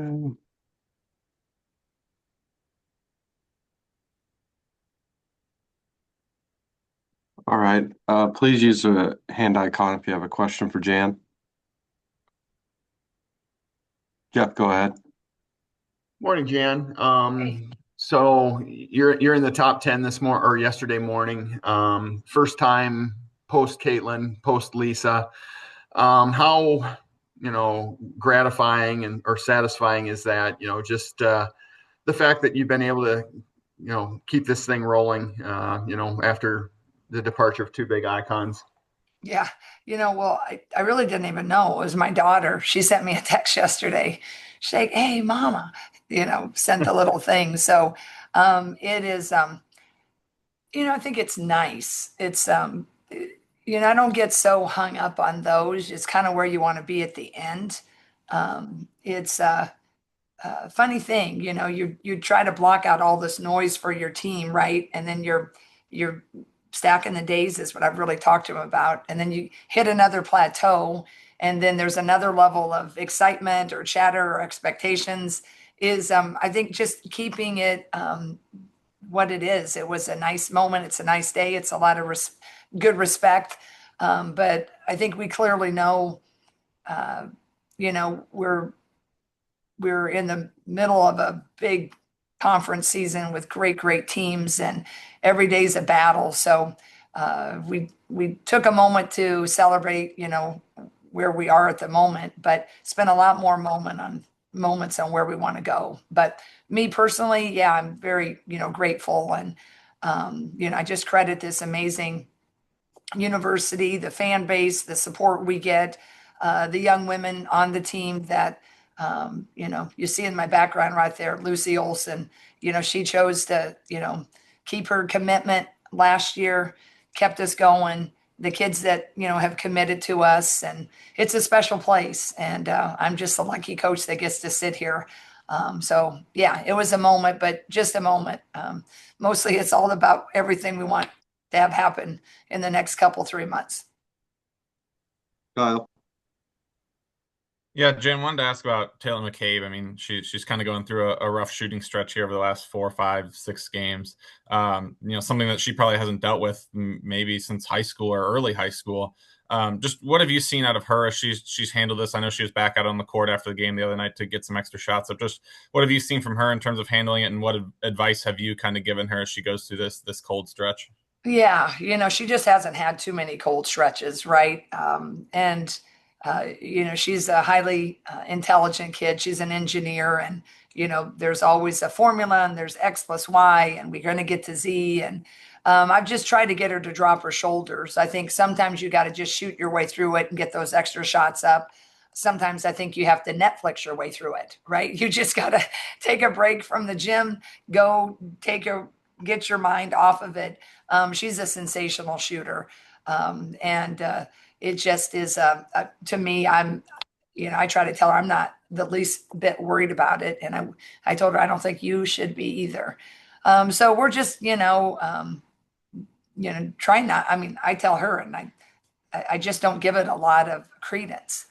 Um, All right. Please use the hand icon if you have a question for Jan. Jeff, go ahead. Morning, Jan. So you're in the top 10 this morning or yesterday morning. First time post Caitlin, post Lisa. How gratifying and or satisfying is that? Just the fact that you've been able to keep this thing rolling. After the departure of two big icons. Yeah. Well, I really didn't even know. It was my daughter. She sent me a text yesterday. She's like, hey, mama, sent the little thing. So it is, I think it's nice. It's, I don't get so hung up on those. It's kind of where you want to be at the end. It's a funny thing, you try to block out all this noise for your team, right? And then you're stacking the days is what I've really talked to him about. And then you hit another plateau, and then there's another level of excitement or chatter or expectations is I think just keeping it what it is. It was a nice moment. It's a nice day. It's a lot of good respect. But I think we clearly know, uh, we're in the middle of a big conference season with great teams, and every day's a battle. So we took a moment to celebrate, where we are at the moment, but spent a lot more moments on where we want to go. But me personally, yeah, I'm very, grateful. And, I just credit this amazing university, the fan base, the support we get, the young women on the team that, you see in my background right there, Lucy Olson, she chose to, keep her commitment last year, kept us going. The kids that, have committed to us, and it's a special place. And I'm just a lucky coach that gets to sit here. So yeah, it was a moment, but just a moment. Mostly it's all about everything we want to have happen in the next couple, 3 months. Kyle. Yeah, Jen, wanted to ask about Taylor McCabe. I mean, she's kind of going through a rough shooting stretch here over the last 4, 5, 6 games. Something that she probably hasn't dealt with maybe since high school or early high school. Just what have you seen out of her as she's handled this? I know she was back out on the court after the game the other night to get some extra shots. So just what have you seen from her in terms of handling it, and what advice have you kind of given her as she goes through this cold stretch? Yeah, she just hasn't had too many cold stretches, right? And she's a highly intelligent kid. She's an engineer, and there's always a formula, and there's X plus Y, and we're going to get to Z. And I've just tried to get her to drop her shoulders. I think sometimes you got to just shoot your way through it and get those extra shots up. Sometimes I think you have to Netflix your way through it, right? You just got to take a break from the gym, go get your mind off of it. She's a sensational shooter. And it just is, to me, I try to tell her I'm not the least bit worried about it. And I told her, I don't think you should be either. So we're just, trying not, I mean, I tell her, and I just don't give it a lot of credence.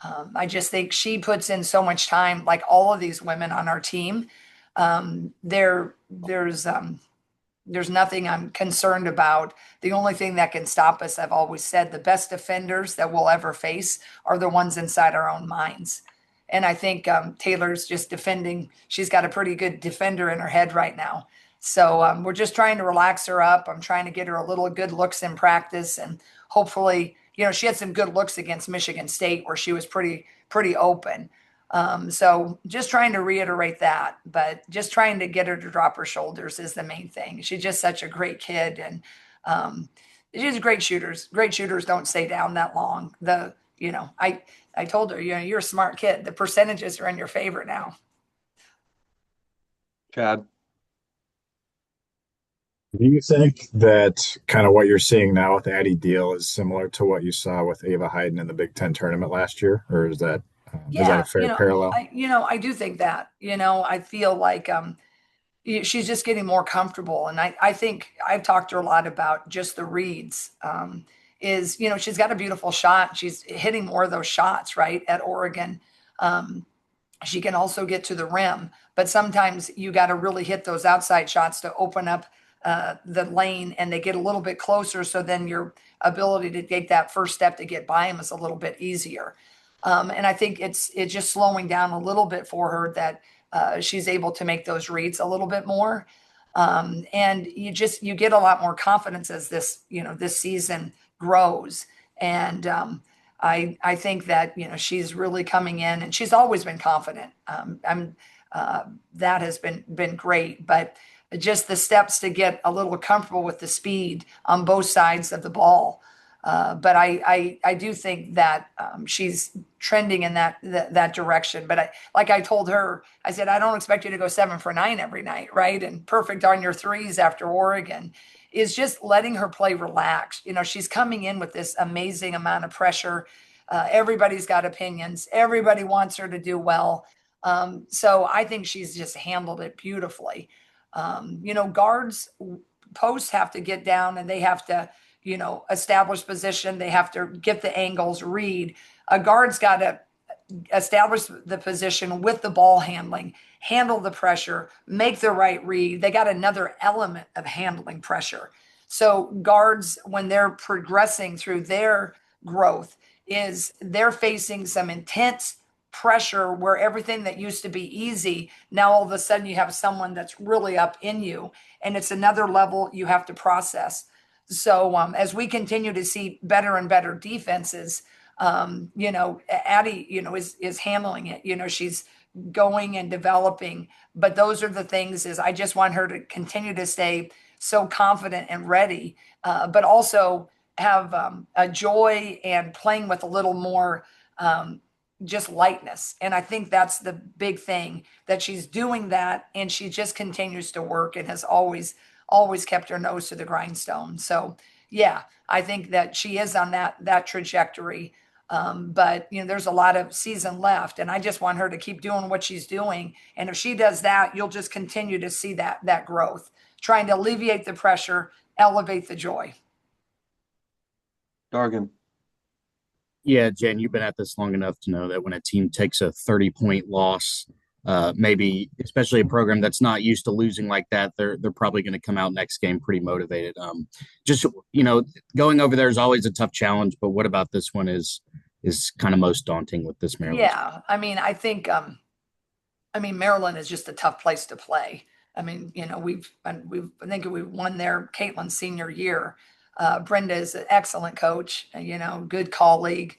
I just think she puts in so much time, like all of these women on our team. There's nothing I'm concerned about. The only thing that can stop us, I've always said, the best defenders that we'll ever face are the ones inside our own minds. And I think Taylor's just defending. She's got a pretty good defender in her head right now. So we're just trying to relax her up. I'm trying to get her a little good looks in practice, and hopefully, she had some good looks against Michigan State where she was pretty open. So just trying to reiterate that, but just trying to get her to drop her shoulders is the main thing. She's just such a great kid, and she's great shooters. Great shooters don't stay down that long. I told her, you're a smart kid. The percentages are in your favor now. Chad. Do you think that kind of what you're seeing now with Addie Deal is similar to what you saw with Ava Hayden in the Big Ten tournament last year, or is that a fair parallel? I do think that. I feel like she's just getting more comfortable, and I think I've talked to her a lot about just the reads. She's got a beautiful shot. She's hitting more of those shots right at Oregon. She can also get to the rim, but sometimes you got to really hit those outside shots to open up the lane, and they get a little bit closer. So then your ability to take that first step to get by them is a little bit easier. And I think it's just slowing down a little bit for her that she's able to make those reads a little bit more. And you get a lot more confidence as this season grows. And I think that she's really coming in, and she's always been confident. That has been great, but just the steps to get a little comfortable with the speed on both sides of the ball. But I do think that she's trending in that direction. But like I told her, I said, I don't expect you to go 7 for 9 every night, right? And perfect on your threes after Oregon. Is just letting her play relaxed. She's coming in with this amazing amount of pressure. Everybody's got opinions. Everybody wants her to do well. So I think she's just handled it beautifully. Guards, posts have to get down, and they have to establish position. They have to get the angles, read. A guard's got to establish the position with the ball handling, handle the pressure, make the right read. They got another element of handling pressure. So guards, when they're progressing through their growth, is they're facing some intense pressure where everything that used to be easy, now all of a sudden you have someone that's really up in you, and it's another level you have to process. So as we continue to see better and better defenses, Addie, is handling it. She's going and developing, but those are the things. Is I just want her to continue to stay so confident and ready, but also have a joy and playing with a little more just lightness. And I think that's the big thing, that she's doing that, and she just continues to work and has always kept her nose to the grindstone. So yeah, I think that she is on that trajectory. But there's a lot of season left, and I just want her to keep doing what she's doing. And if she does that, you'll just continue to see that growth, trying to alleviate the pressure, elevate the joy. Dargan. Yeah, Jen, you've been at this long enough to know that when a team takes a 30-point loss, maybe especially a program that's not used to losing like that, they're probably going to come out next game pretty motivated. Just going over there is always a tough challenge, but what about this one is kind of most daunting with this Maryland? Yeah, I think Maryland is just a tough place to play. I think we've won there Caitlin's senior year. Brenda is an excellent coach, good colleague.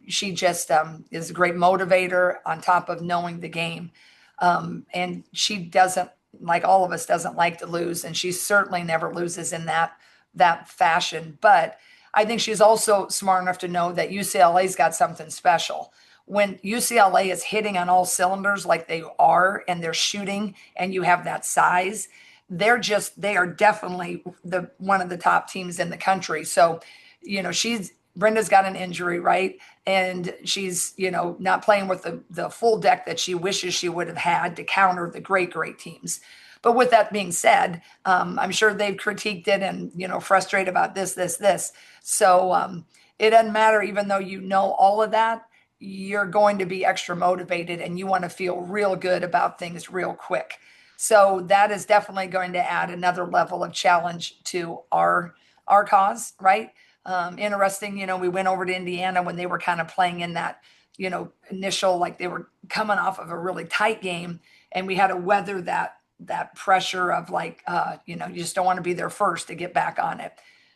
She just is a great motivator on top of knowing the game. And she doesn't, like all of us, doesn't like to lose. And she certainly never loses in that fashion. But I think she's also smart enough to know that UCLA's got something special. When UCLA is hitting on all cylinders like they are, and they're shooting, and you have that size, they are definitely one of the top teams in the country. So, Brenda's got an injury, right? And she's, not playing with the full deck that she wishes she would have had to counter the great, great teams. But with that being said, I'm sure they've critiqued it and, frustrated about this. So it doesn't matter, even though all of that, you're going to be extra motivated, and you want to feel real good about things real quick. So that is definitely going to add another level of challenge to our cause, right? Interesting, we went over to Indiana when they were kind of playing in that, initial, like they were coming off of a really tight game, and we had to weather that pressure of you just don't want to be there first to get back on it.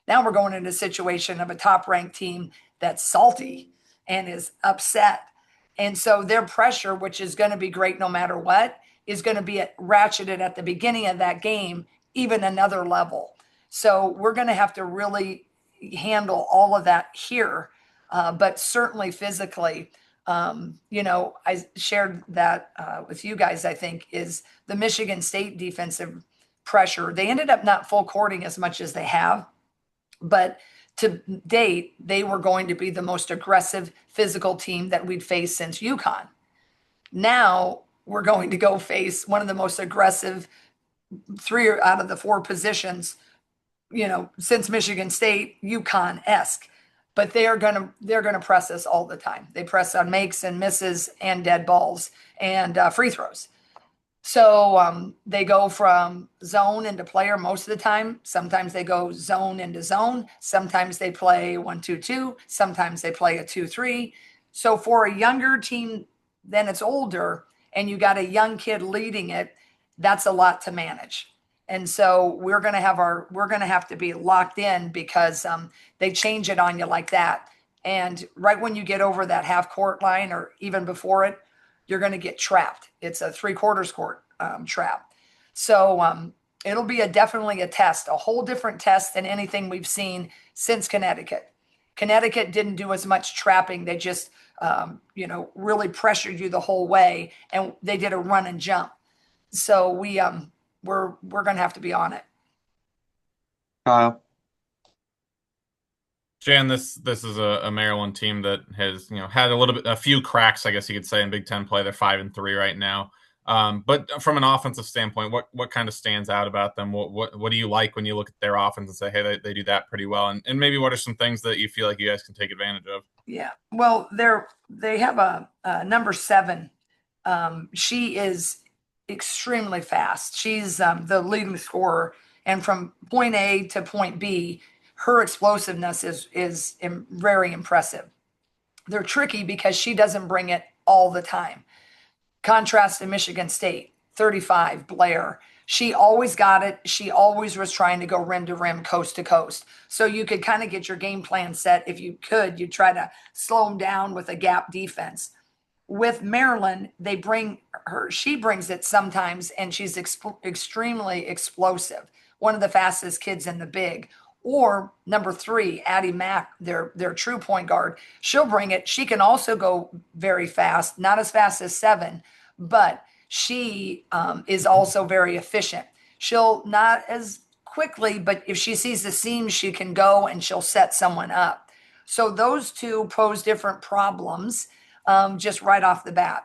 Now we're going into a situation of a top-ranked team that's salty and is upset. And so their pressure, which is going to be great no matter what, is going to be ratcheted at the beginning of that game, even another level. So we're going to have to really handle all of that here, but certainly physically. I shared that with you guys, I think, is the Michigan State defensive pressure. They ended up not full courting as much as they have, but to date, they were going to be the most aggressive physical team that we'd faced since UConn. Now we're going to go face one of the most aggressive 3 out of the 4 positions, since Michigan State, UConn-esque. but they're gonna press us all the time. They press on makes and misses and dead balls and free throws. So they go from zone into player most of the time. Sometimes they go zone into zone. Sometimes they play 1-2-2. Sometimes they play a 2-3. So for a younger team than it's older, and you got a young kid leading it, that's a lot to manage. And so we're gonna have to be locked in because they change it on you like that. And right when you get over that half court line, or even before it, you're going to get trapped. It's a 3/4 court trap. So it'll be definitely a test, a whole different test than anything we've seen since Connecticut. Connecticut didn't do as much trapping. They just, really pressured you the whole way, and they did a run and jump. So we're going to have to be on it. Kyle. Jan, this is a Maryland team that has had a few cracks, I guess you could say, in Big Ten play. They're 5-3 right now. But from an offensive standpoint, what kind of stands out about them? What do you like when you look at their offense and say, hey, they do that pretty well? And maybe what are some things that you feel like you guys can take advantage of? Yeah, well, they have a number 7. She is extremely fast. She's the leading scorer, and from point A to point B, her explosiveness is very impressive. They're tricky because she doesn't bring it all the time. Contrast to Michigan State, 35, Blair. She always got it. She always was trying to go rim to rim, coast to coast. So you could kind of get your game plan set. If you could, you'd try to slow them down with a gap defense. With Maryland, she brings it sometimes, and she's extremely explosive. One of the fastest kids in the big. Or number 3, Addie Mack, their true point guard. She'll bring it. She can also go very fast, not as fast as 7, but she is also very efficient. She'll not as quickly, but if she sees the seam, she can go and she'll set someone up. So those two pose different problems just right off the bat.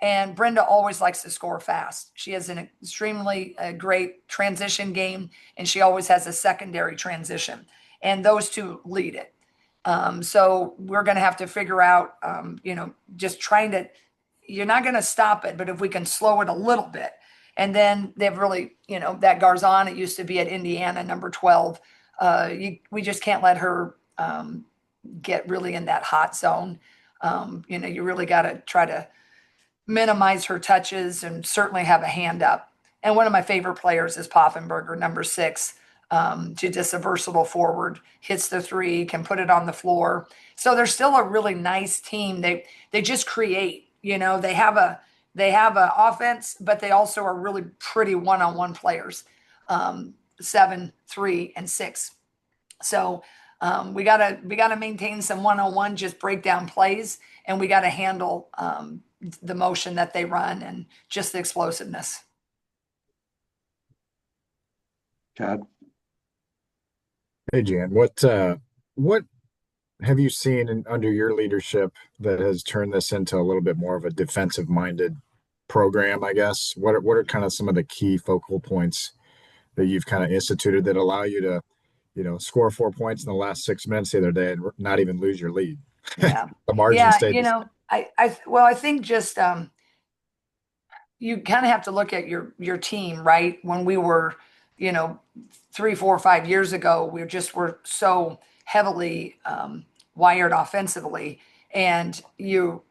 And Brenda always likes to score fast. She has an extremely great transition game, and she always has a secondary transition. And those two lead it. So we're going to have to figure out, just trying to, you're not going to stop it, but if we can slow it a little bit. And then they've really, that Garzon, it used to be at Indiana, number 12. We just can't let her get really in that hot zone. You really got to try to minimize her touches and certainly have a hand up. And one of my favorite players is Poffenberger, number 6. She's just a versatile forward, hits the 3, can put it on the floor. So they're still a really nice team. They just create, they have a offense, but they also are really pretty one-on-one players, 7, 3, and 6. So we gotta maintain some one-on-one, just breakdown plays, and we gotta handle the motion that they run and just the explosiveness. Chad. Hey, Jan, what have you seen under your leadership that has turned this into a little bit more of a defensive-minded program, I guess? What are kind of some of the key focal points that you've kind of instituted that allow you to, score 4 points in the last 6 minutes the other day and not even lose your lead? Yeah. The margin stayed. I think just you kind of have to look at your team, right? When we were, 3, 4, 5 years ago, we're so heavily wired offensively, and you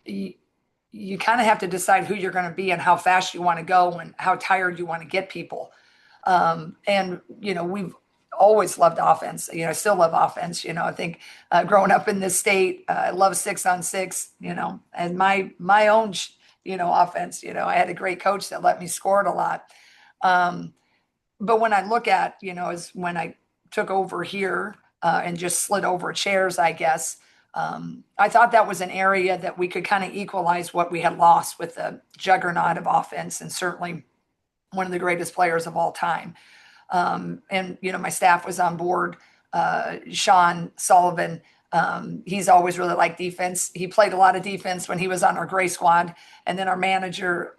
kind of have to decide who you're going to be and how fast you want to go and how tired you want to get people. And we've always loved offense. I still love offense. I think growing up in this state, I love 6-on-6. And my own offense. I had a great coach that let me score it a lot. But when I look at is when I took over here and just slid over chairs, I guess I thought that was an area that we could kind of equalize what we had lost with the juggernaut of offense, and certainly one of the greatest players of all time. And my staff was on board. Sean Sullivan, he's always really liked defense. He played a lot of defense when he was on our gray squad, and then our manager.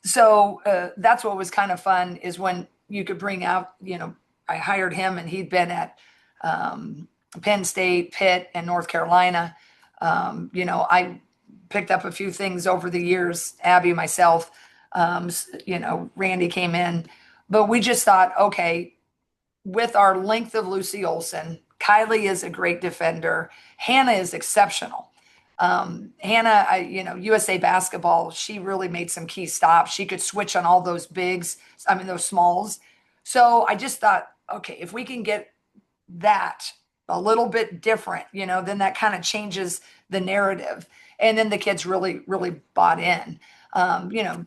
So that's what was kind of fun, is when you could bring out, I hired him, and he'd been at Penn State, Pitt, and North Carolina. I picked up a few things over the years, Abby, myself, Randy came in, but we just thought, okay, with our length of Lucy Olson, Kylie is a great defender. Hannah is exceptional. Hannah, USA basketball, she really made some key stops. She could switch on all those those smalls. So I just thought, okay, if we can get that a little bit different, then that kind of changes the narrative. And then the kids really, really bought in.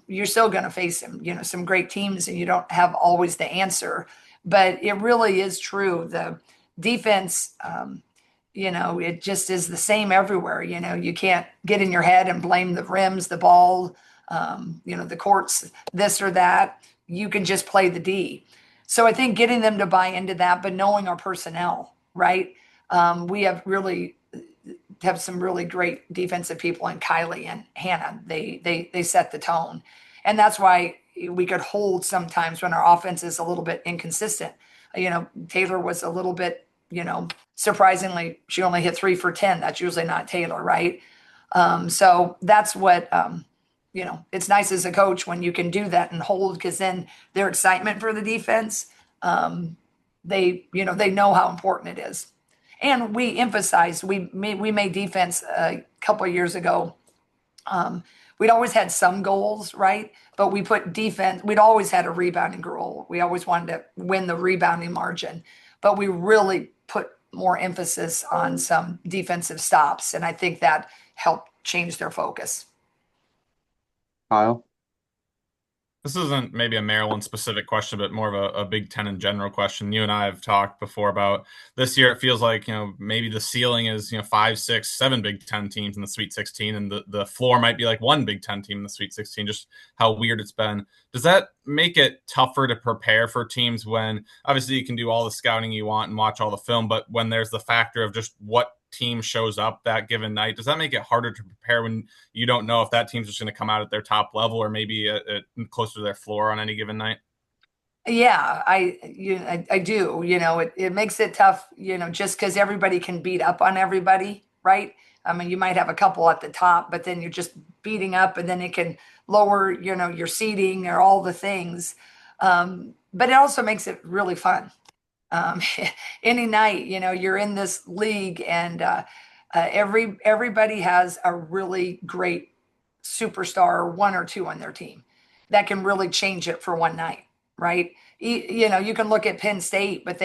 You're still going to face some great teams, and you don't have always the answer. But it really is true. The defense, it just is the same everywhere. You can't get in your head and blame the rims, the ball, the courts, this or that. You can just play the D. So I think getting them to buy into that, but knowing our personnel, right? We have some really great defensive people in Kylie and Hannah. They set the tone. And that's why we could hold sometimes when our offense is a little bit inconsistent. Taylor was a little bit, surprisingly, she only hit 3 for 10. That's usually not Taylor, right? So that's what, it's nice as a coach when you can do that and hold, because then their excitement for the defense, they know how important it is. And we emphasized, we made defense a couple of years ago. We'd always had some goals, right? But we put defense, we'd always had a rebounding goal. We always wanted to win the rebounding margin, but we really put more emphasis on some defensive stops. And I think that helped change their focus. Kyle? This isn't maybe a Maryland specific question, but more of a Big Ten in general question. You and I have talked before about this year. It feels like, maybe the ceiling is, 5, 6, 7 Big Ten teams in the Sweet 16, and the floor might be like one Big Ten team in the Sweet 16, just how weird it's been. Does that make it tougher to prepare for teams when obviously you can do all the scouting you want and watch all the film, but when there's the factor of just what team shows up that given night, does that make it harder to prepare when you don't know if that team's just going to come out at their top level or maybe closer to their floor on any given night? Yeah, I do. It makes it tough, just because everybody can beat up on everybody, right? I mean, you might have a couple at the top, but then you're just beating up, and then it can lower, your seating or all the things. But it also makes it really fun. Any night, you're in this league, and everybody has a really great superstar, one or two on their team that can really change it for one night, right? You can look at Penn State, but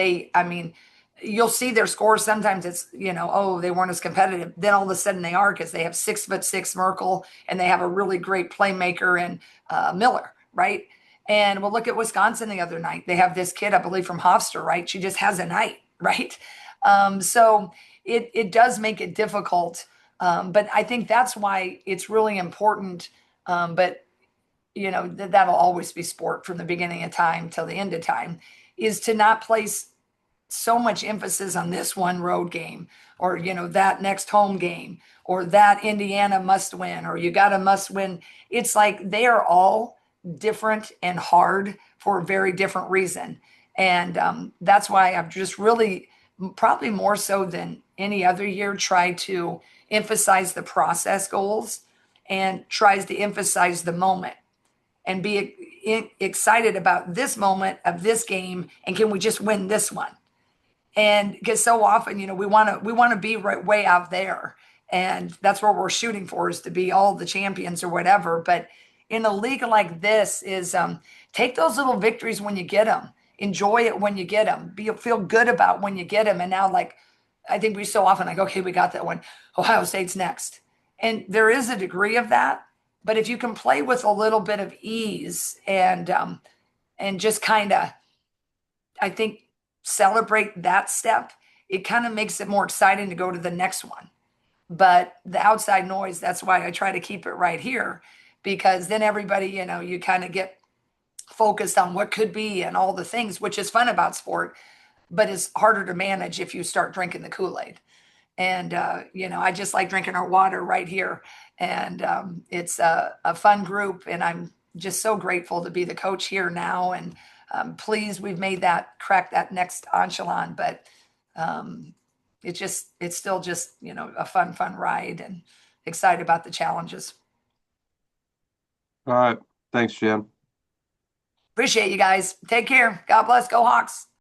you'll see their scores. Sometimes it's, oh, they weren't as competitive. Then all of a sudden they are, because they have 6'6" Merkel, and they have a really great playmaker in Miller, right? And we'll look at Wisconsin the other night. They have this kid, I believe, from Hofstra, right? She just has a night, right? So it does make it difficult. But I think that's why it's really important. But, that'll always be sport from the beginning of time till the end of time, is to not place so much emphasis on this one road game, or, that next home game, or that Indiana must win, or you got a must win. It's like they are all different and hard for a very different reason. And that's why I've just really, probably more so than any other year, tried to emphasize the process goals and tries to emphasize the moment and be excited about this moment of this game. And can we just win this one? And because so often, we want to be right way out there. And that's where we're shooting for, is to be all the champions or whatever. But in a league like this is take those little victories when you get them. Enjoy it when you get them. Feel good about when you get them. And now, I think we so often okay, we got that one. Ohio State's next. And there is a degree of that. But if you can play with a little bit of ease and just kind of, I think, celebrate that step, it kind of makes it more exciting to go to the next one. But the outside noise, that's why I try to keep it right here, because then everybody, you kind of get focused on what could be and all the things, which is fun about sport, but it's harder to manage if you start drinking the Kool-Aid. And, I just like drinking our water right here. And it's a fun group. And I'm just so grateful to be the coach here now. And pleased we've made crack that next echelon. But it's still just, a fun ride, and excited about the challenges. All right. Thanks, Jan. Appreciate you guys. Take care. God bless. Go Hawks.